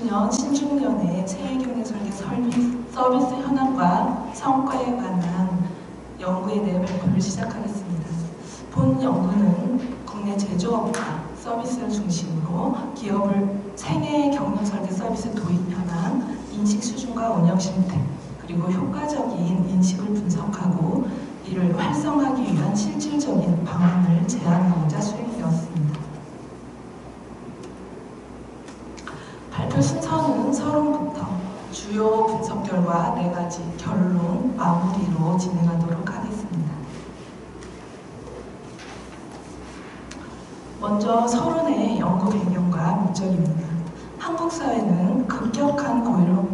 2020년 신중년의 생애경제설계 서비스 현황과 성과에 관한 연구에 대해 발표를 시작하겠습니다. 본 연구는 국내 제조업과 서비스를 중심으로 기업을 생애 경영설계 서비스 도입 현황, 인식 수준과 운영 실태, 그리고 효과적인 인식을 분석하고 이를 활성화하기 위한 실질적인 방안을 제안하고자 수행되었습니다. 발표 순서는 서론부터 주요 분석 결과 4가지 결론, 마무리로 진행하도록 하겠습니다. 먼저 서론의 연구 배경과 목적입니다. 한국 사회는 급격한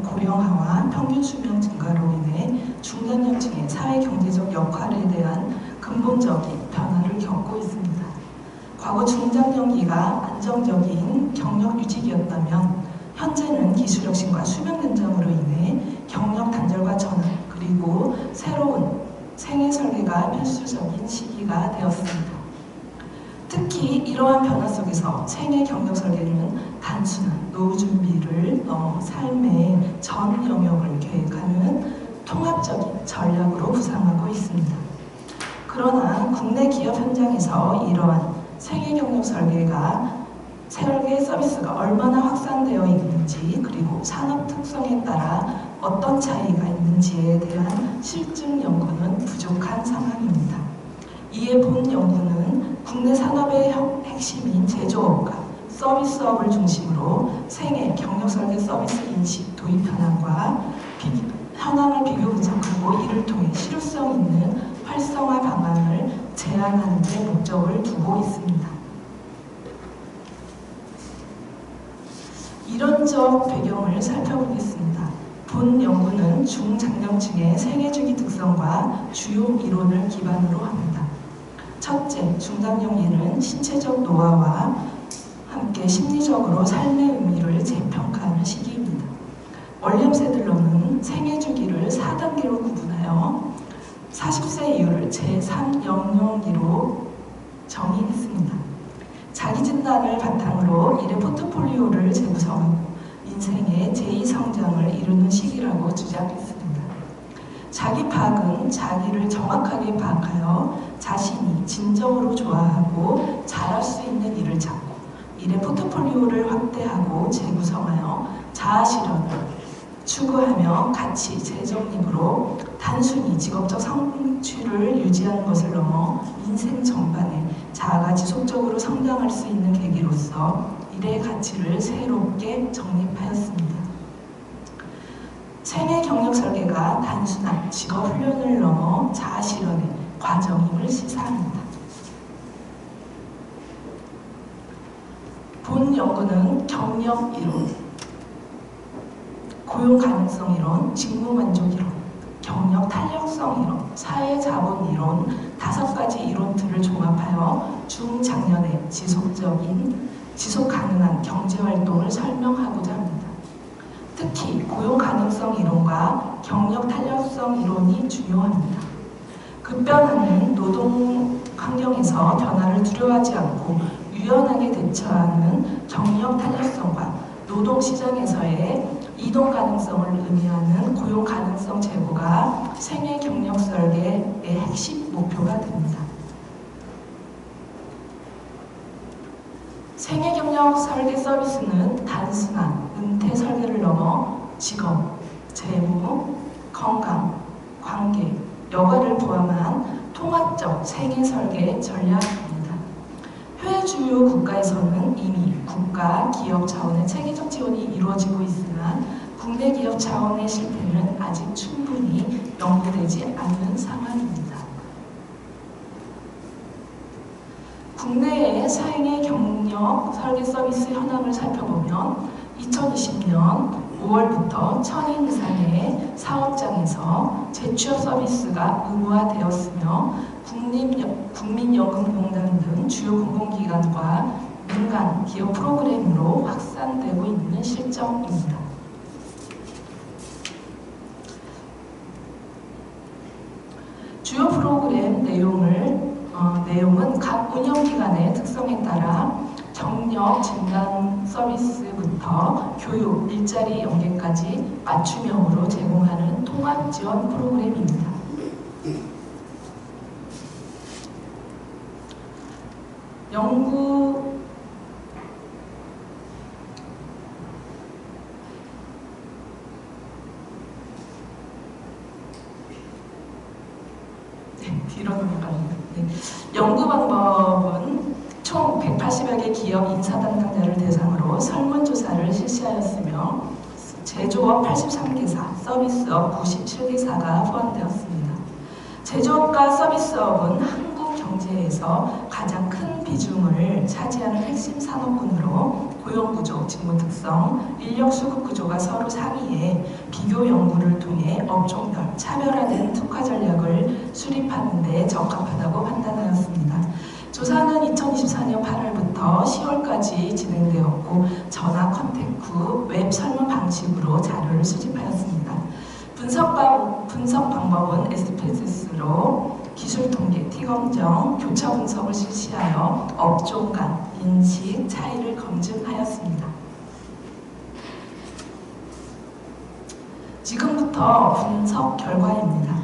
고령화와 평균 수명 증가로 인해 중장년층의 사회 경제적 역할에 대한 근본적인 변화를 겪고 있습니다. 과거 중장년기가 안정적인 경력 유지기였다면 현재는 기술 혁신과 수명 연장으로 인해 경력 단절과 전환, 그리고 새로운 생애 설계가 필수적인 시기가 되었습니다. 특히 이러한 변화 속에서 생애 경력 설계는 단순한 노후 준비를 넘어 삶의 전 영역을 계획하는 통합적인 전략으로 부상하고 있습니다. 그러나 국내 기업 현장에서 이러한 생애 경력 설계 서비스가 얼마나 확산되어 있는지, 그리고 산업 특성에 따라 어떤 차이가 있는지에 대한 실증 연구는 부족한 상황입니다. 이에 본 연구는 국내 산업의 핵심인 제조업과 서비스업을 중심으로 생애 경력 설계 서비스 인식 도입 현황을 비교 분석하고 이를 통해 실효성 있는 활성화 방안을 제안하는 데 목적을 두고 있습니다. 이론적 배경을 살펴보겠습니다. 본 연구는 중장년층의 생애주기 특성과 주요 이론을 기반으로 합니다. 첫째, 중장년기는 신체적 노화와 함께 심리적으로 삶의 의미를 재평가하는 시기입니다. 월렴세들로는 생애주기를 4단계로 구분하여 40세 이후를 제3영역기로 정의했습니다. 자기진단을 바탕으로 이래 포트폴리오를 재구성하고 인생의 제2성장을 이루는 시기라고 주장했습니다. 자기 파악은 자기를 정확하게 파악하여 자신이 진정으로 좋아하고 잘할 수 있는 일을 찾고 이래 포트폴리오를 확대하고 재구성하여 자아실현을 추구하며 가치 재정립으로 단순히 직업적 성취를 유지하는 것을 넘어 인생 전반에 자아가 지속적으로 성장할 수 있는 계기로서 일의 가치를 새롭게 정립하였습니다. 생애 경력 설계가 단순한 직업 훈련을 넘어 자아 실현의 과정임을 시사합니다. 본 연구는 경력 이론, 고용 가능성 이론, 직무 만족 이론, 경력 탄력성 이론, 사회 자본 이론 5가지 이론들을 종합하여 중장년의 지속 가능한 경제 활동을 설명하고자 합니다. 특히 고용 가능성 이론과 경력 탄력성 이론이 중요합니다. 급변하는 노동 환경에서 변화를 두려워하지 않고 유연하게 대처하는 경력 탄력성과 노동 시장에서의 이동 가능성을 의미하는 고용 가능성 제고가 생애 경력 설계의 핵심 목표가 됩니다. 생애 경력 설계 서비스는 단순한 은퇴 설계를 넘어 직업, 재무, 건강, 관계, 여가를 포함한 통합적 생애 설계 전략입니다. 해외 주요 국가에서는 이미 국가, 기업 차원의 체계적 지원이 이루어지고 있으나 국내 기업 차원의 실태는 아직 충분히 연구되지 않는 상황입니다. 국내의 생애 경력 설계 서비스 현황을 살펴보면 2020년 5월부터 천인 이상의 사업장에서 재취업 서비스가 의무화되었으며 국민연금공단 등 주요 공공기관과 민간 기업 프로그램으로 확산되고 있는 실정입니다. 주요 프로그램 내용은 각 운영기관의 특성에 따라 경력 진단 서비스부터 교육, 일자리 연계까지 맞춤형으로 제공하는 통합 지원 프로그램입니다. 뒤로 넘어갑니다. 연구 방법은 총 180여 개 기업 인사 담당자를 대상으로 설문조사를 실시하였으며 제조업 83개사, 서비스업 97개사가 포함되었습니다. 제조업과 서비스업은 한국 경제에서 가장 큰 비중을 차지하는 핵심 산업군으로 고용구조, 직무특성, 인력수급구조가 서로 상이해 비교 연구를 통해 업종별 차별화된 특화 전략을 수립하는 데 적합하다고 판단하였습니다. 조사는 2024년 8월부터 10월까지 진행되었고 전화 컨택 웹 설문 방식으로 자료를 수집하였습니다. 분석 방법은 SPSS로 기술 통계, T검정, 교차 분석을 실시하여 업종 간 인식 차이를 검증하였습니다. 지금부터 분석 결과입니다.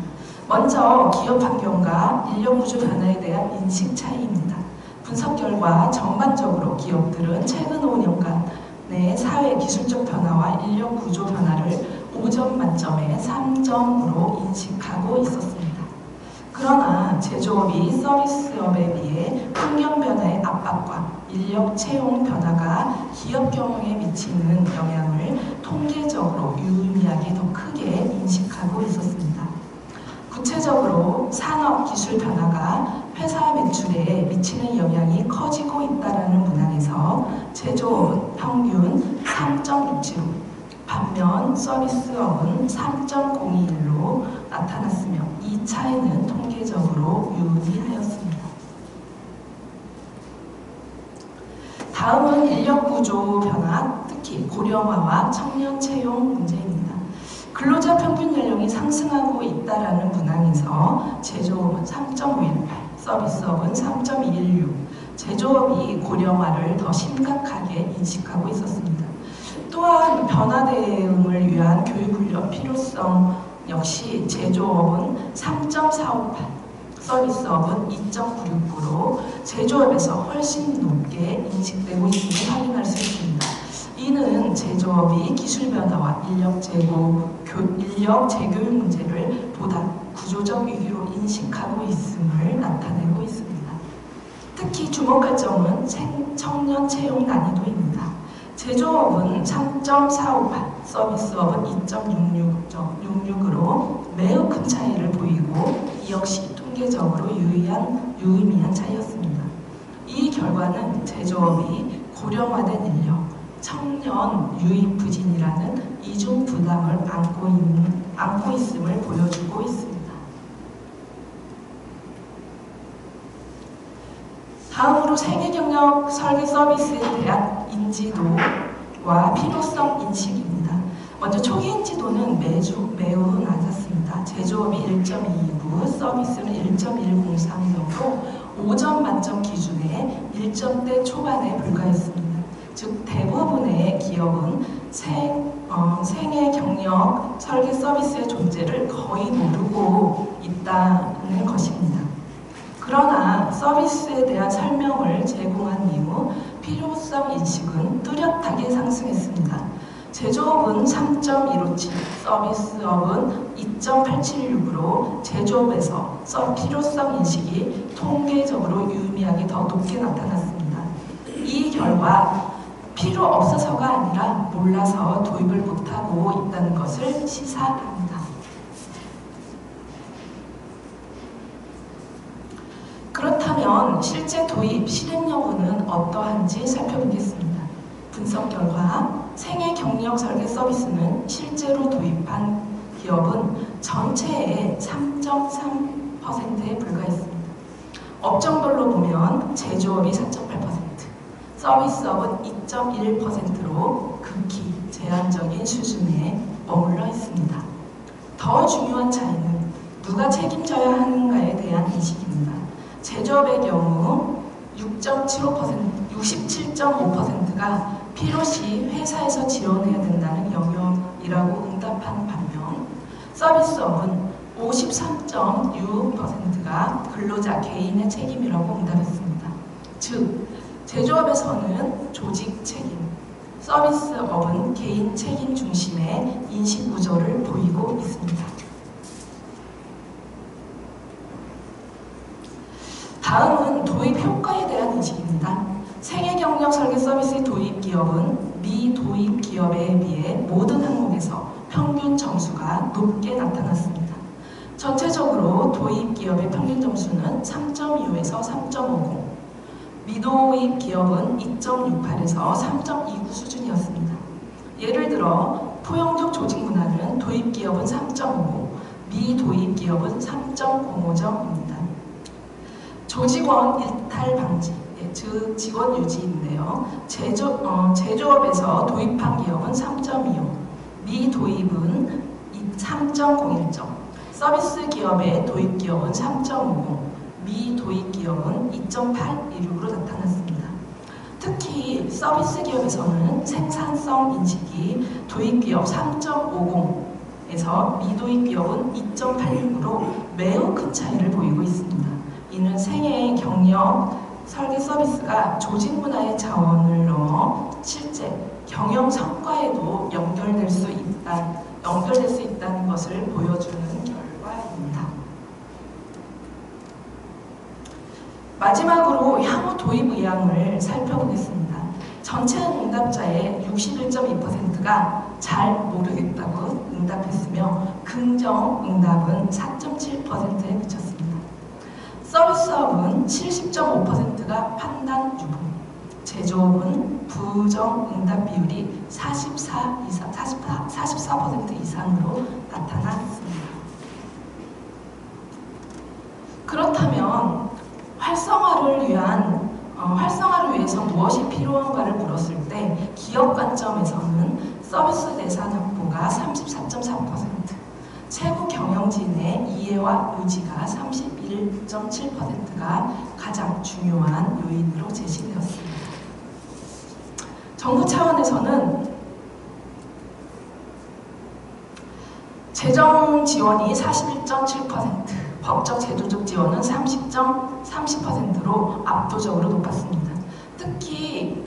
먼저 기업 환경과 인력 구조 변화에 대한 인식 차이입니다. 분석 결과 전반적으로 기업들은 최근 5년간의 사회 기술적 변화와 인력 구조 변화를 5점 만점에 3점으로 인식하고 있었습니다. 그러나 제조업이 서비스업에 비해 환경 변화의 압박과 인력 채용 변화가 기업 경영에 미치는 영향을 통계적으로 유의미하게 더 크게 인식하고 있었습니다. 구체적으로 산업 기술 변화가 회사 매출에 미치는 영향이 커지고 있다는 문항에서 제조업은 평균 3.67로 반면 서비스업은 3.02로 나타났으며 이 차이는 통계적으로 유의하였습니다. 다음은 인력구조 변화, 특히 고령화와 청년 채용 문제입니다. 근로자 평균 연령이 상승하고 있다는 문항에서 제조업은 3.518, 서비스업은 3.216, 제조업이 고령화를 더 심각하게 인식하고 있었습니다. 또한 변화 대응을 위한 교육 훈련 필요성 역시 제조업은 3.458, 서비스업은 2.969로 제조업에서 훨씬 높게 인식되고 있음을 확인할 수 있습니다. 이는 제조업이 기술 변화와 인력 재교육 문제를 보다 구조적 위기로 인식하고 있음을 나타내고 있습니다. 특히 주목할 점은 청년 채용 난이도입니다. 제조업은 3.458, 서비스업은 2.66으로 매우 큰 차이를 보이고 이 역시 통계적으로 유의미한 차이였습니다. 이 결과는 제조업이 고령화된 인력, 청년 유입 부진이라는 이중 부담을 안고 있음을 보여주고 있습니다. 다음으로 생애경력 설계 서비스에 대한 인지도와 필요성 인식입니다. 먼저 초기 인지도는 매우 낮았습니다. 제조업이 1.29, 서비스는 1.103 정도 5점 만점 기준에 1점대 초반에 불과했습니다. 즉 대부분의 기업은 생애 경력 설계 서비스의 존재를 거의 모르고 있다는 것입니다. 그러나 서비스에 대한 설명을 제공한 이후 필요성 인식은 뚜렷하게 상승했습니다. 제조업은 3.157, 서비스업은 2.876으로 제조업에서 필요성 인식이 통계적으로 유의미하게 더 높게 나타났습니다. 이 결과 필요 없어서가 아니라 몰라서 도입을 못하고 있다는 것을 시사합니다. 그렇다면 실제 도입 실행 여부는 어떠한지 살펴보겠습니다. 분석 결과 생애 경력 설계 서비스는 실제로 도입한 기업은 전체의 3.3%에 불과했습니다. 업종별로 보면 제조업이 4.8%, 서비스업은 2.1%로 극히 제한적인 수준에 머물러 있습니다. 더 중요한 차이는 누가 책임져야 하는가에 대한 인식입니다. 제조업의 경우 6.75%, 67.5%가 필요시 회사에서 지원해야 된다는 영역이라고 응답한 반면 서비스업은 53.6%가 근로자 개인의 책임이라고 응답했습니다. 즉, 제조업에서는 조직 책임, 서비스업은 개인 책임 중심의 인식 구조를 보이고 있습니다. 다음은 도입 효과에 대한 인식입니다. 생애 경력 설계 서비스 도입 기업은 미도입 기업에 비해 모든 항목에서 평균 점수가 높게 나타났습니다. 전체적으로 도입 기업의 평균 점수는 3.25에서 3.50, 미도입 기업은 2.68에서 3.29 수준이었습니다. 예를 들어 포용적 조직 문화는 도입 기업은 3.55, 미도입 기업은 3.05점입니다. 조직원 일탈 방지, 즉 직원 유지인데요. 제조업에서 도입한 기업은 3.25, 미도입은 3.01점, 서비스 기업의 도입 기업은 3.50, 미도입 기업은 2.816으로 나타났습니다. 특히 서비스 기업에서는 생산성 인식이 도입 기업 3.50에서 미도입 기업은 2.86으로 매우 큰 차이를 보이고 있습니다. 이는 생애 경력 설계 서비스가 조직 문화의 자원을 넘어 실제 경영 성과에도 연결될 수 있다는 것을 보여주는 결과입니다. 마지막으로 향후 도입 의향을 살펴보겠습니다. 전체 응답자의 61.2%가 잘 모르겠다고 응답했으며 긍정 응답은 4.7%에 그쳤습니다. 서비스업은 70.5%가 판단 유보, 제조업은 부정 응답 비율이 44% 이상으로 나타났습니다. 그렇다면 활성화를 위해서 무엇이 필요한가를 물었을 때 기업 관점에서는 서비스 대상 확보가 34.4%, 최고 경영진의 이해와 의지가 31.7%가 가장 중요한 요인으로 제시되었습니다. 정부 차원에서는 재정 지원이 41.7%, 법적 제도적 지원은 30.30%로 압도적으로 높았습니다. 특히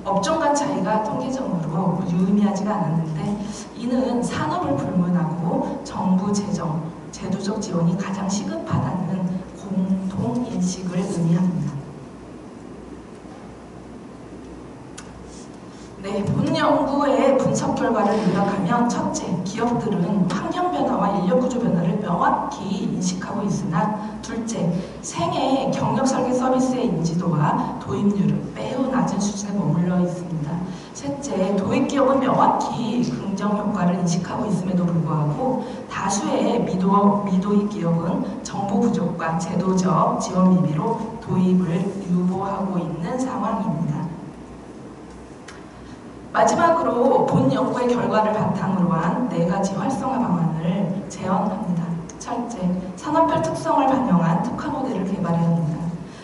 업종 간 차이가 통계적으로 유의미하지가 않았는데 이는 산업을 불문하고 정부 재정, 제도적 지원이 가장 시급하다는 공통 인식을 의미합니다. 네, 본 연구의 분석 결과를 요약하면 첫째, 기업들은 환경 변화와 인력 구조 변화를 명확히 인식하고 있으나 둘째, 생애 경력 설계 서비스의 인지도와 도입률은 매우 낮은 수준에 머물러 있습니다. 셋째, 도입 기업은 명확히 긍정 효과를 인식하고 있음에도 불구하고 다수의 미도입 기업은 정보 부족과 제도적 지원 미비로 도입을 유보하고 있는 상황입니다. 마지막으로 본 연구의 결과를 바탕으로 한 4가지 활성화 방안을 제언합니다. 첫째, 산업별 특성을 반영한 특화 모델을 개발해야 합니다.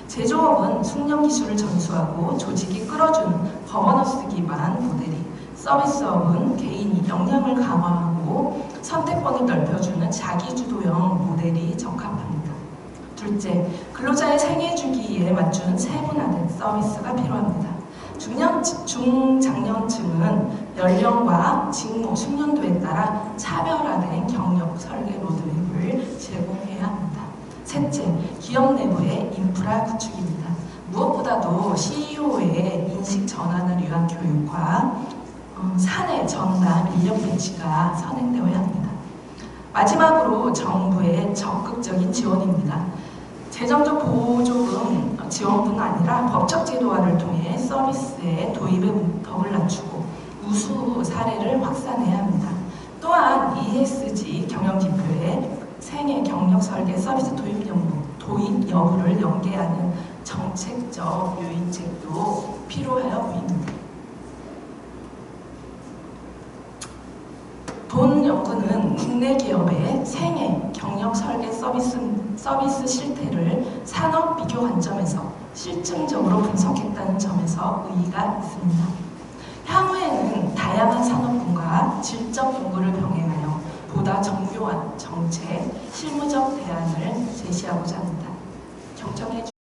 제조업은 숙련 기술을 전수하고 조직이 끌어주는 거버넌스 기반 모델이, 서비스업은 개인이 역량을 강화하고 선택권을 넓혀주는 자기주도형 모델이 적합합니다. 둘째, 근로자의 생애 주기에 맞춘 세분화된 서비스가 필요합니다. 중장년층은 연령과 직무, 숙련도에 따라 차별화된 경력 설계 로드맵을 제공해야 합니다. 셋째, 기업 내부의 인프라 구축입니다. 무엇보다도 CEO의 인식 전환을 위한 교육과 사내 전담 인력 배치가 선행되어야 합니다. 마지막으로 정부의 적극적인 지원입니다. 재정적 보조금 지원뿐 아니라 법적 제도화를 통해 서비스의 도입의 문턱을 낮추고 우수 사례를 확산해야 합니다. 또한 ESG 경영지표에 생애 경력 설계 서비스 도입 여부를 연계하는 정책적 요인책도 필요하여 보입니다. 본 연구는 국내 기업의 생애, 경력 설계 서비스 실태를 산업 비교 관점에서 실증적으로 분석했다는 점에서 의의가 있습니다. 향후에는 다양한 산업군과 질적 연구를 병행하여 보다 정교한 정책, 실무적 대안을 제시하고자 합니다. 경청해